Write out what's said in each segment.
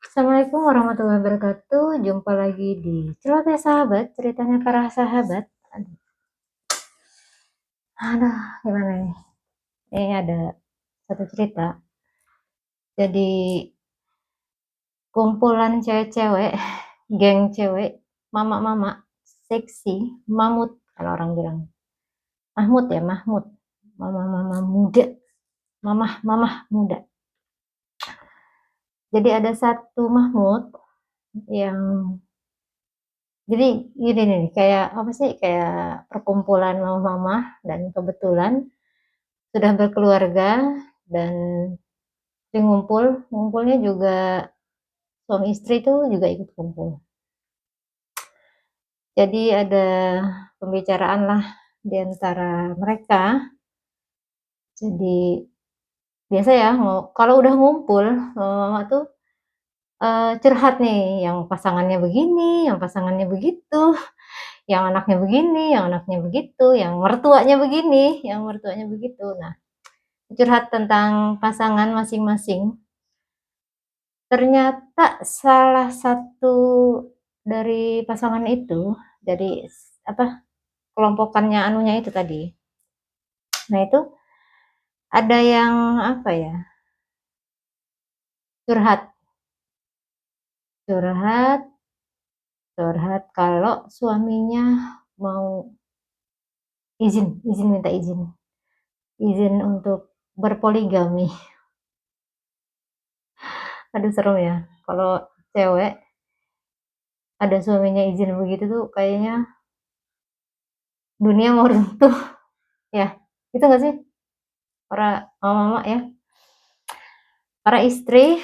Assalamualaikum warahmatullahi wabarakatuh. Jumpa lagi di Celoteh Sahabat, ceritanya para sahabat. Aduh, gimana nih? Ini ada satu cerita. Jadi kumpulan cewek-cewek, geng cewek, mama-mama, seksi, mamut kalau orang bilang. Mahmud ya, Mahmud. Mama-mama muda, mamah-mamah muda. Jadi ada satu Mahmud yang jadi gini nih, kayak apa sih? Kayak perkumpulan mama-mama dan kebetulan sudah berkeluarga dan sering ngumpulnya juga suami istri tuh juga ikut kumpul. Jadi ada pembicaraan lah di antara mereka. Jadi biasa ya, kalau udah ngumpul mama tuh curhat nih, yang pasangannya begini, yang pasangannya begitu, yang anaknya begini, yang anaknya begitu, yang mertuanya begini, yang mertuanya begitu. Nah, curhat tentang pasangan masing-masing. Ternyata salah satu dari pasangan itu, dari apa, kelompokannya anunya itu tadi. Nah, itu ada yang apa ya, curhat curhat curhat kalau suaminya mau minta izin untuk berpoligami. Aduh serem ya, kalau cewek ada suaminya izin begitu tuh kayaknya dunia mau runtuh ya, gitu nggak sih? Para mama-mama ya, para istri,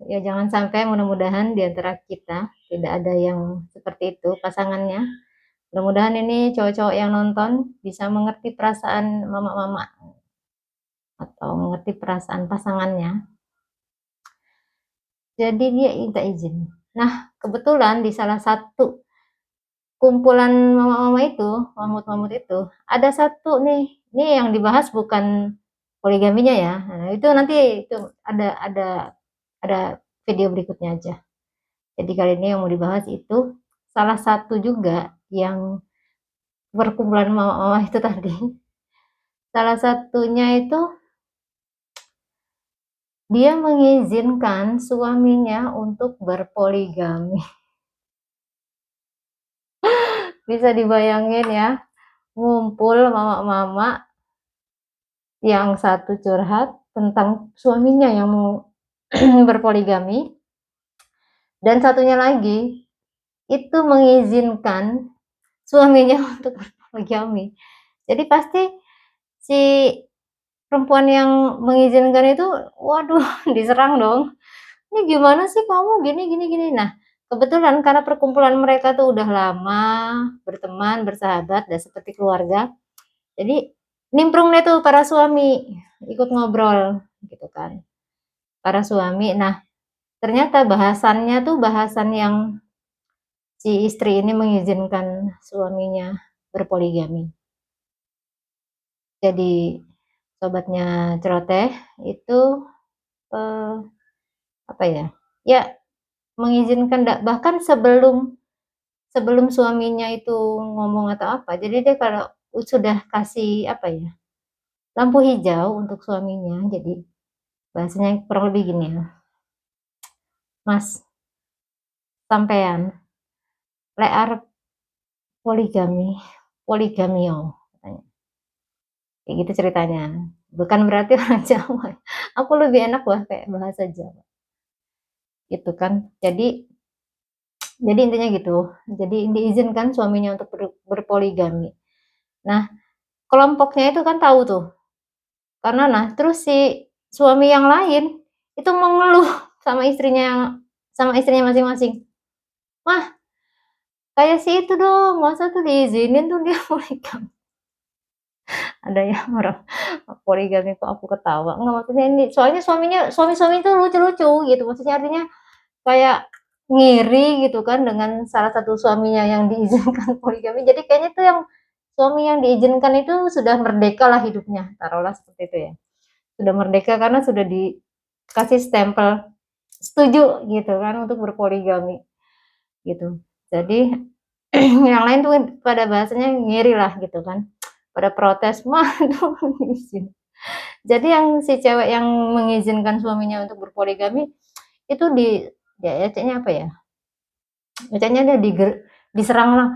ya jangan sampai, mudah-mudahan di antara kita tidak ada yang seperti itu pasangannya. Mudah-mudahan ini cowok-cowok yang nonton bisa mengerti perasaan mama-mama atau mengerti perasaan pasangannya. Jadi dia minta izin. Nah, kebetulan di salah satu kumpulan mama-mama itu, mamut-mamut itu, ada satu nih, ini yang dibahas bukan poligaminya ya. Nah, itu nanti itu ada video berikutnya aja. Jadi kali ini yang mau dibahas itu salah satu juga yang perkumpulan mama-mama itu tadi. Salah satunya itu dia mengizinkan suaminya untuk berpoligami. Bisa dibayangin ya, ngumpul mama-mama, yang satu curhat tentang suaminya yang mau berpoligami, dan satunya lagi itu mengizinkan suaminya untuk berpoligami. Jadi pasti si perempuan yang mengizinkan itu, waduh, diserang dong. Ini gimana sih kamu gini gini gini. Nah, kebetulan karena perkumpulan mereka tuh udah lama berteman, bersahabat, dan seperti keluarga. Jadi nimbrung deh tuh para suami ikut ngobrol gitu kan. Para suami. Nah, ternyata bahasannya tuh bahasan yang si istri ini mengizinkan suaminya berpoligami. Jadi sobatnya celoteh itu apa ya? Ya mengizinkan, bahkan sebelum sebelum suaminya itu ngomong atau apa. Jadi dia kalau sudah kasih apa ya? Lampu hijau untuk suaminya. Jadi bahasanya kurang lebih gini ya. Mas, sampean lek arep poligami, poligamio katanya. Kayak gitu ceritanya. Bukan berarti orang Jawa. Aku lebih enak wah kayak bahasa Jawa. Gitu kan. Jadi intinya gitu. Jadi diizinkan suaminya untuk berpoligami. Nah, kelompoknya itu kan tahu tuh. Karena nah, terus si suami yang lain itu mengeluh sama istrinya masing-masing. Mah, kayak si itu dong, masa tuh diizinin tuh dia poligami. Ada yang orang poligami kok aku ketawa. Enggak, maksudnya ini soalnya suami-suami itu lucu-lucu gitu. Maksudnya artinya kayak ngiri gitu kan dengan salah satu suaminya yang diizinkan poligami. Jadi kayaknya tuh yang suami yang diizinkan itu sudah merdeka lah hidupnya, taruhlah seperti itu ya. Sudah merdeka karena sudah dikasih stempel setuju gitu kan untuk berpoligami gitu. Jadi yang lain tuh pada bahasanya ngiri lah gitu kan, pada protes, "Mah itu izin." Jadi yang si cewek yang mengizinkan suaminya untuk berpoligami itu ya eceknya apa ya, eceknya dia diserang lah,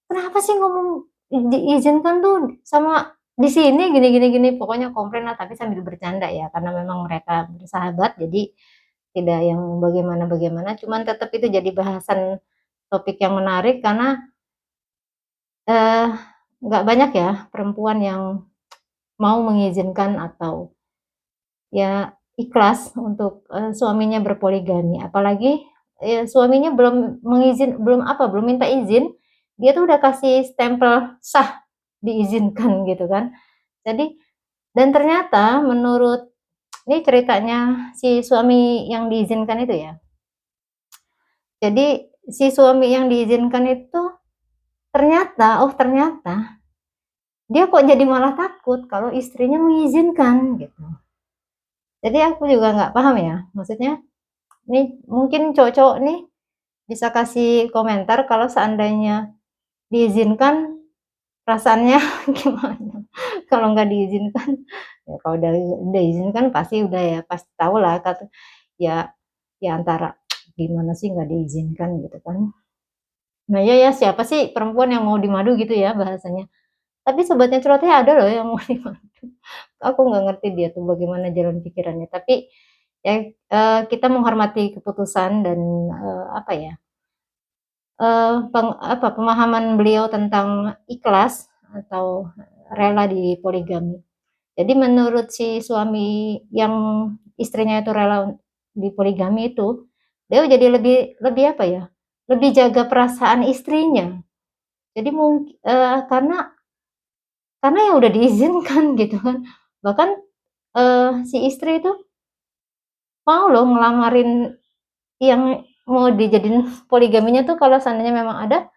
"Kenapa sih ngomong diizinkan tuh sama di sini gini gini gini," pokoknya komplain lah tapi sambil bercanda ya, karena memang mereka bersahabat jadi tidak yang bagaimana-bagaimana, cuman tetap itu jadi bahasan topik yang menarik karena, eee, nggak banyak ya perempuan yang mau mengizinkan atau ya ikhlas untuk, suaminya berpoligami. Apalagi, suaminya belum minta izin, dia tuh udah kasih stempel sah, diizinkan gitu kan. Jadi dan ternyata menurut ini ceritanya si suami yang diizinkan itu ya. Jadi si suami yang diizinkan itu ternyata dia kok jadi malah takut kalau istrinya mengizinkan gitu. Jadi aku juga nggak paham ya, maksudnya ini mungkin cowok-cowok nih bisa kasih komentar kalau seandainya diizinkan perasaannya gimana? Kalau nggak diizinkan, ya kalau udah diizinkan pasti udah ya, pasti tahulah ya ya antara gimana sih nggak diizinkan gitu kan. Nah iya ya, siapa sih perempuan yang mau dimadu gitu ya bahasanya. Tapi sobatnya celoteh ada loh yang mau dimadu. Aku nggak ngerti dia tuh bagaimana jalan pikirannya, tapi ya, kita menghormati keputusan dan, apa ya, pemahaman beliau tentang ikhlas atau rela di poligami. Jadi menurut si suami yang istrinya itu rela di poligami itu, dia jadi lebih lebih apa ya, lebih jaga perasaan istrinya. Jadi karena ya udah diizinkan gitu kan. Bahkan, si istri itu mau loh ngelamarin yang mau dijadiin poligaminya tuh kalau seandainya memang ada,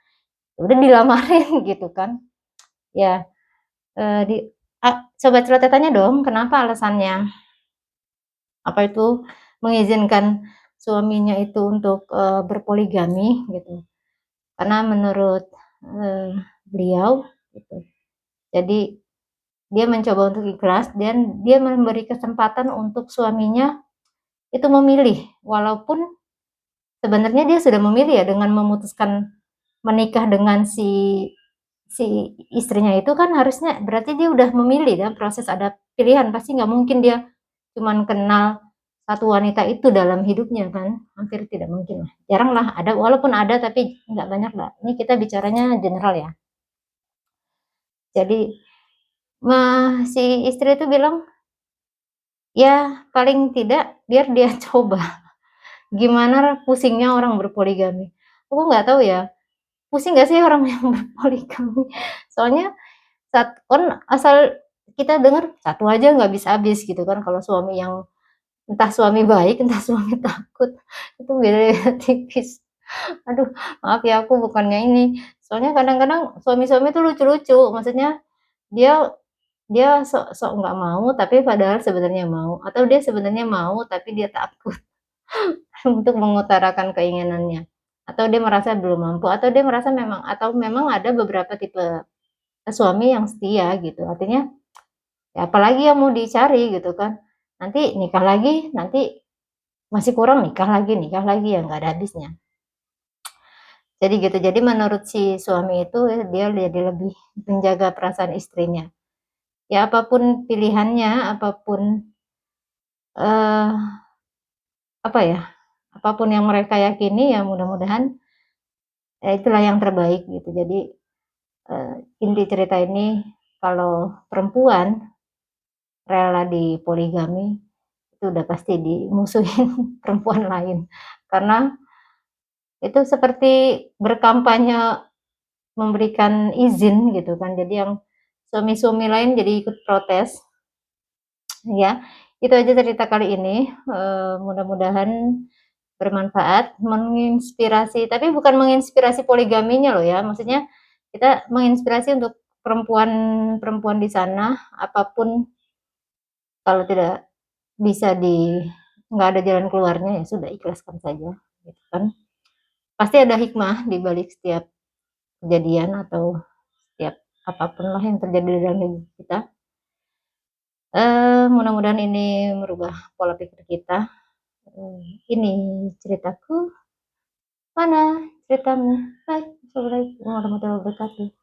ya udah dilamarin gitu kan. Ya, eee, di coba celoteh tanya dong kenapa alasannya, apa itu, mengizinkan suaminya itu untuk, berpoligami gitu. Karena menurut, beliau gitu, jadi dia mencoba untuk ikhlas dan dia memberi kesempatan untuk suaminya itu memilih, walaupun sebenarnya dia sudah memilih ya dengan memutuskan menikah dengan si istrinya itu kan harusnya berarti dia udah memilih kan, proses ada pilihan, pasti nggak mungkin dia cuman kenal satu wanita itu dalam hidupnya kan, hampir tidak mungkin lah, jarang lah ada, walaupun ada tapi nggak banyak lah, ini kita bicaranya general ya. Jadi, si istri itu bilang, "Ya paling tidak biar dia coba, gimana pusingnya orang berpoligami." Aku nggak tahu ya, pusing nggak sih orang yang berpoligami? Soalnya asal kita dengar satu aja nggak habis-habis gitu kan, kalau suami yang entah suami baik, entah suami takut, itu beda-beda tipis. Aduh, maaf ya aku bukannya ini, soalnya kadang-kadang suami-suami tuh lucu-lucu, maksudnya dia dia sok-sok nggak mau, tapi padahal sebenarnya mau, atau dia sebenarnya mau, tapi dia takut untuk mengutarakan keinginannya, atau dia merasa belum mampu, atau dia merasa memang ada beberapa tipe suami yang setia gitu, artinya ya apalagi yang mau dicari gitu kan, nanti nikah lagi, nanti masih kurang nikah lagi, ya nggak ada habisnya. Jadi gitu, jadi menurut si suami itu dia jadi lebih menjaga perasaan istrinya. Ya apapun pilihannya, apapun, eee, apa ya, apapun yang mereka yakini ya mudah-mudahan, ya itulah yang terbaik gitu. Jadi, inti cerita ini kalau perempuan rela dipoligami, itu udah pasti dimusuhin perempuan lain. Karena itu seperti berkampanye memberikan izin gitu kan, jadi yang suami-suami lain jadi ikut protes, ya. Itu aja cerita kali ini, mudah-mudahan bermanfaat, menginspirasi, tapi bukan menginspirasi poligaminya loh ya, maksudnya kita menginspirasi untuk perempuan-perempuan di sana, apapun kalau tidak bisa nggak ada jalan keluarnya, ya sudah ikhlaskan saja, gitu kan. Pasti ada hikmah di balik setiap kejadian atau setiap apapun lah yang terjadi dalam hidup kita. Mudah-mudahan ini merubah pola pikir kita. Ini ceritaku, mana ceritamu? Bye. Assalamualaikum warahmatullahi wabarakatuh.